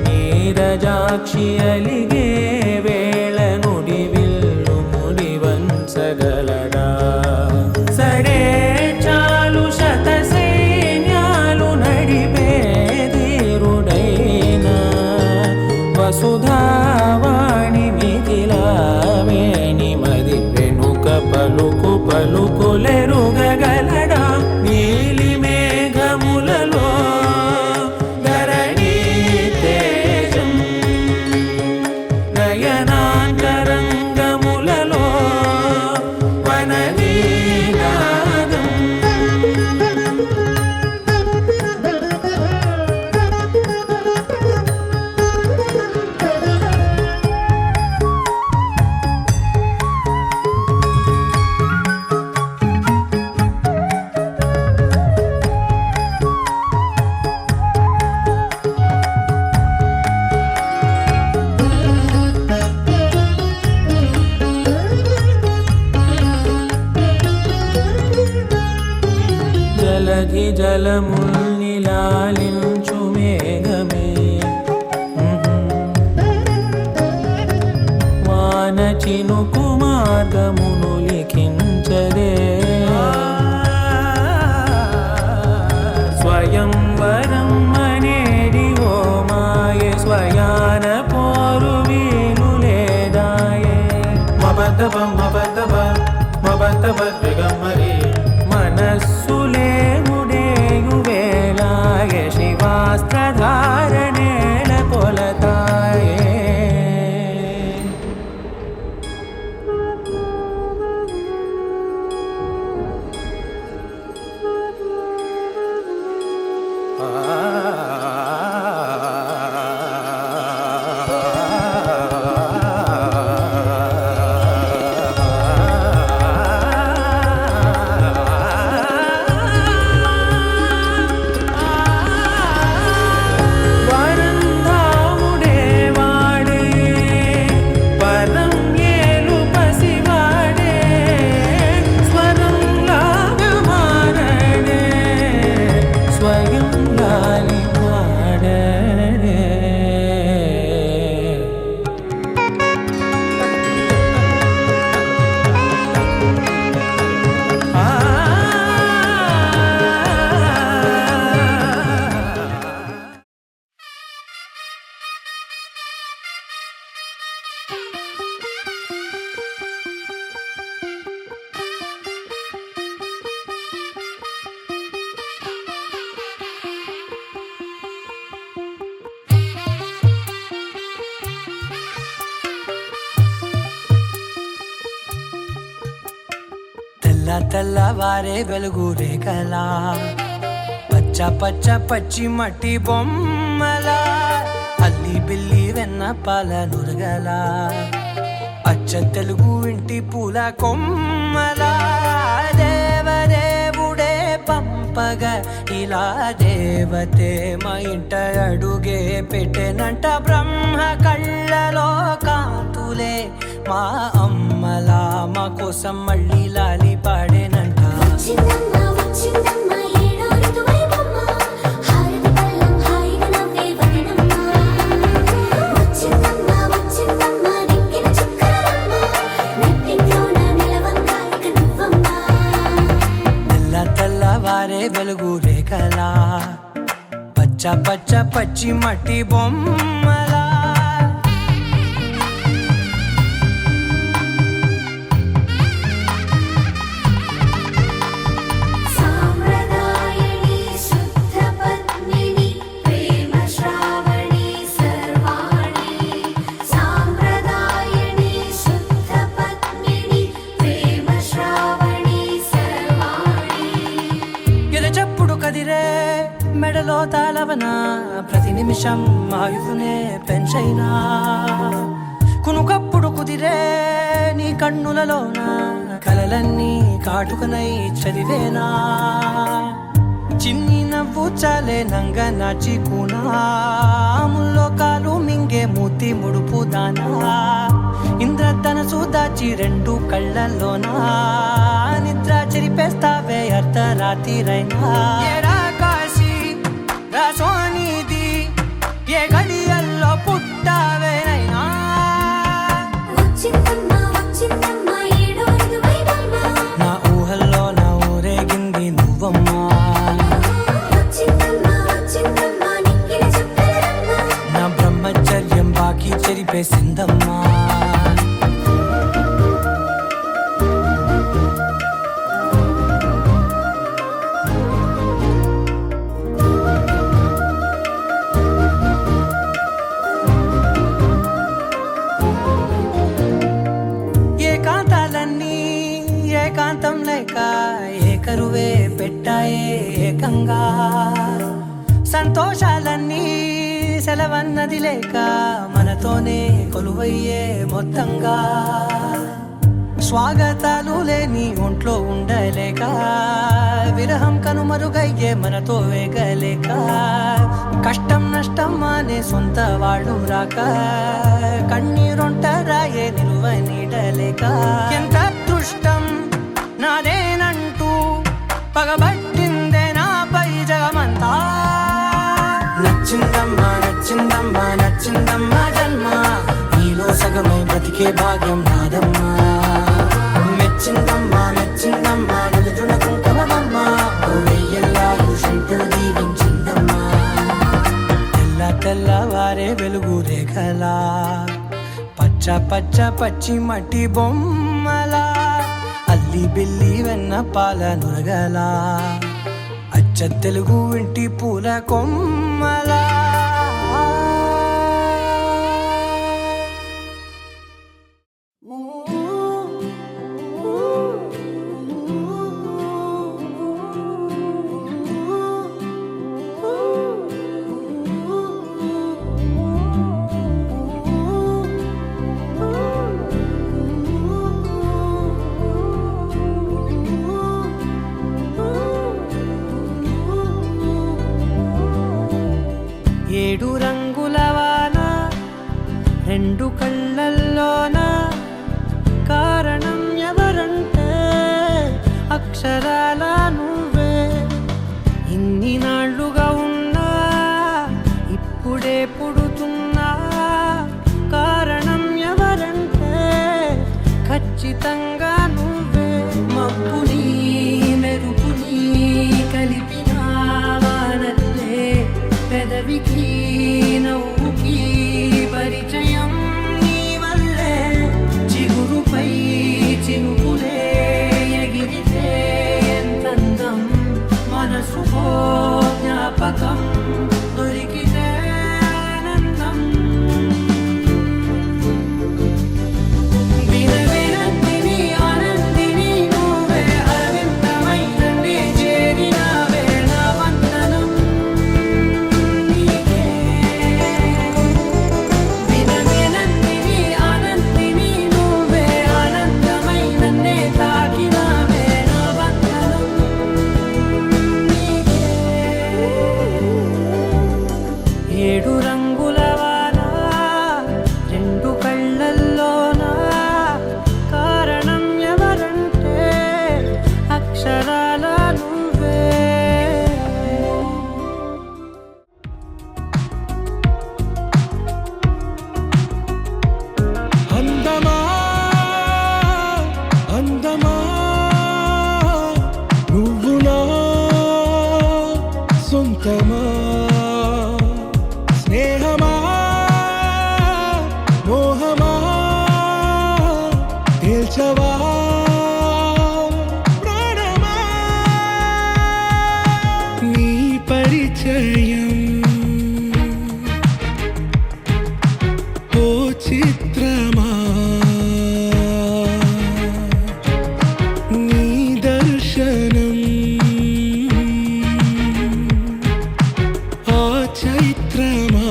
నీరజాక్షి అలిగే వేళ నుడివిల్లు ముడివంచగలడా సరే చాలు శత సైన్యాలు నడిపే ధీరుడైనా వసుధావాణి మిథిలావేణి మది వెనుక పలుకు పలుకులెరుగగలడా నీలి మేఘములలో ధరణి తేజం నయనాంతరంగములలో వననీనాదం జలధి జలముల్ని లాలించు మేఘమే వాన చినుకు మార్గమును లిఖించదే స్వయం వరం అనేడి ఓ మాయే స్వయాన పోరు వీలు లేదాయే మబద్దబ మబద్దబ మబద్దబ దిగమ్మరి మనస్సులే ముడేయు వేళాయ శివాస్త్రధారణేళ కొలతాయే తెల్లవారే వెలుగు రేఖలా పచ్చ పచ్చ పచ్చి మట్టి బొమ్మలా అల్లి బిల్లి వెన్న పాల నురగలా అచ్చ తెలుగు ఇంటి పూల కొమ్మలా దేవదేవుడే పంపగ ఇలా దేవతే మా ఇంట అడుగే పెట్టెనంట బ్రహ్మ కళ్ళలో కాంతులే మా అమ్మలా మా కోసం మళ్ళీ లాలి పాడేనంట తెల్లవారే వెలుగు రేఖలా పచ్చ పచ్చ పచ్చి మట్టి బొమ్మలా మెడలో తాళవన ప్రతి నిమిషం ఆయువునే పెంచైనా కునుకప్పుడు కుదిరే నీ కన్నులలోన కలలన్నీ కాటుకనై చదివేనా చిన్ని నవ్వు చాలే నంగ నాచి కూనాముల్లో కాలు మింగే మూతి ముడుపు దానా ఇంద్రధనసు దాచి రెండు కళ్ళల్లోనా నిద్ర చెరిపేస్తావే అర్ధరాత్రిరైనా ఏరా కాశీ రా సోనిది ఏ గడియల్లో పుట్టావేనైనా నా ఊహల్లో నా ఊరేగింది నువ్వమ్మా నా బ్రహ్మచర్యం బాకీ చెరిపేసిందమ్మా ఏకాంతాలన్నీ ఏకాంతం లేక ఏకరువే పెట్టాయే ఏకంగా సంతోషాలన్నీ సెలవన్నది లేక మనతోనే కొలువయ్యే మొత్తంగా స్వాగతాలు లేని ఒంట్లో ఉండలేక విరహం కనుమరుగయ్యే మనతో వేగలేక కష్టం నష్టం అనే సొంత వాడు రాక కన్నీరొంటరాయే నిలువ నీడలేక ఎంత అదృష్టం నాదేనంటూ పగబట్టిందే నాపై జగమంతా నచ్చిందమ్మా నచ్చిందమ్మా నచ్చిందమ్మా జన్మ నీలో సగమై బ్రతికే భాగ్యం నాదమ్మా మెచ్చిందమ్మా మెచ్చిందమ్మా నిలుచున కుంకుమమ్మా వెయ్యల్లాలు శంకులు దీవించిందమ్మా తెల్ల తెల్లవారే వెలుగు రేఖలా పచ్చ పచ్చ పచ్చి మట్టి బొమ్మలా అల్లి బిల్లి వెన్న పాల నురగలా అచ్చ తెలుగు ఇంటి పూల కొమ్మలా ఏడు రంగుల వాన రెండు కళ్ళల్లోన కారణం ఎవరంటే అక్షరాల నువ్వే ఇన్ని నాళ్ళుగా ఉన్నా ఇప్పుడే పుడుతున్నా కారణం ఎవరంటే ఖచ్చితంగా నువ్వే మబ్బుని మెరుపుని కలిపిన వానల్లే పెదవికి నవ్వుకి పరిచయం నీ వల్లే చిగురుపై చినుకులే ఎగిరితే ఎంతందం మనసుకో జ్ఞాపకం దొరికితే ఆనందం వినవినందిని ఆనందిని నువ్వే అరవిందమై నన్నే చేరినావే నా వందనం వినవినందిని ఆనందిని నువ్వే ఆనందమై నన్నే తాకినావే నా వందనం ఏడు రంగుల వాన రెండు కళ్ళల్లోన కారణం ఎవరంటే అక్షరాల నువ్వే అందమా అందమా నువ్వు నా సొంతమా స్నేహమా మోహమా తేల్చవా ప్రాణమా నీ పరిచయం ఓ చిత్రమా నీ దర్శనం ఆ చైత్రమా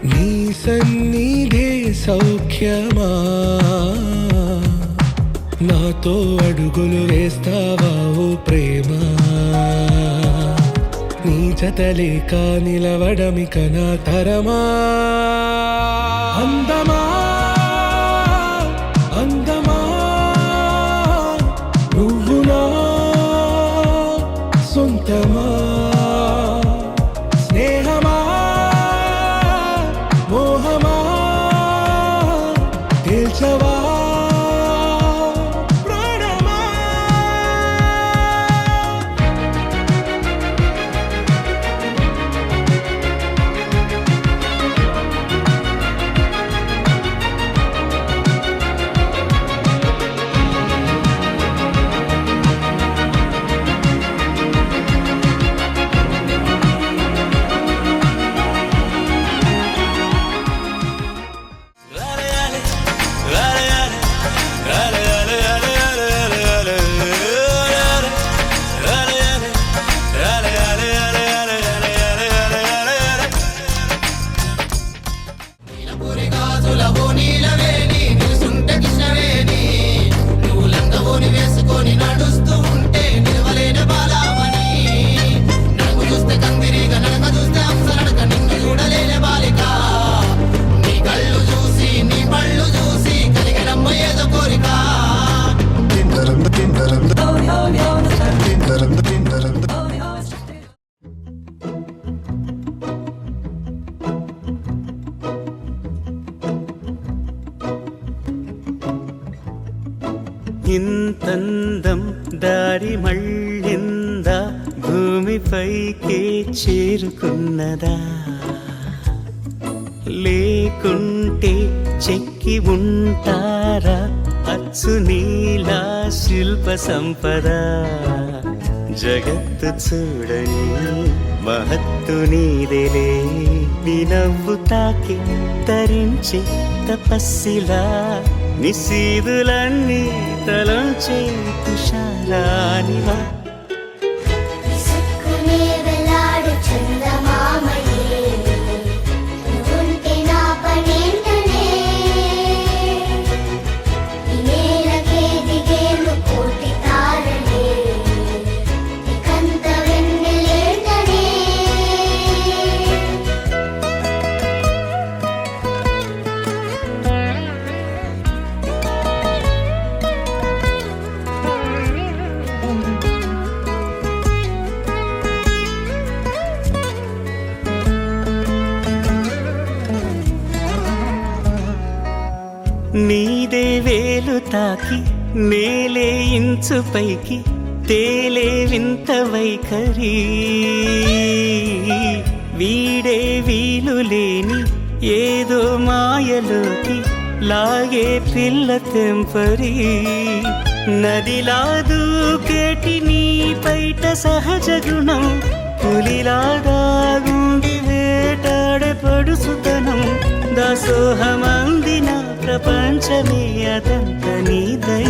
నీ సన్నిధే సౌఖ్యమా నాతో నాతో అడుగులు వేస్తావా ఓ ప్రేమ నీ జతలేక నిలవడమిక నా తరమా అందమా అందమా నువ్వు నా సొంతమా స్నేహమా మోహమా తేల్చవా ప్రాణమా ఇంతందం దారి మళ్ళిందా భూమిపైకే చేరుకున్నదా లేకుంటే చెక్కి ఉంటారా అచ్చు నీలా శిల్ప సంపద జగత్తు చూడని మహత్తు నీదేలే నీ నవ్వు తాకి తరించి తపస్సిలా నిశీదులన్నీ తలంచే తుషారానివా విసుక్కునే వెలాడు చందమామయే నువ్వుంటే నా పనేంటనే ఈ నేలకే దిగేను కోటి తారలే ఇకంత వెన్నెలేంటనే నీదే వేలు తాకి నేలే ఇంచు పైకి తేలే వింత వైఖరి వీడే వీలు లేని ఏదో మాయలోకి లాగే పిల్ల తెంపరి నదిలా దూకేటి నీ పైట సహజ గుణం పులిలాగా గుండి వేటాడే పడుసుతనం దాసోహమందిన ప్రపంచమే అదంత నీ దయ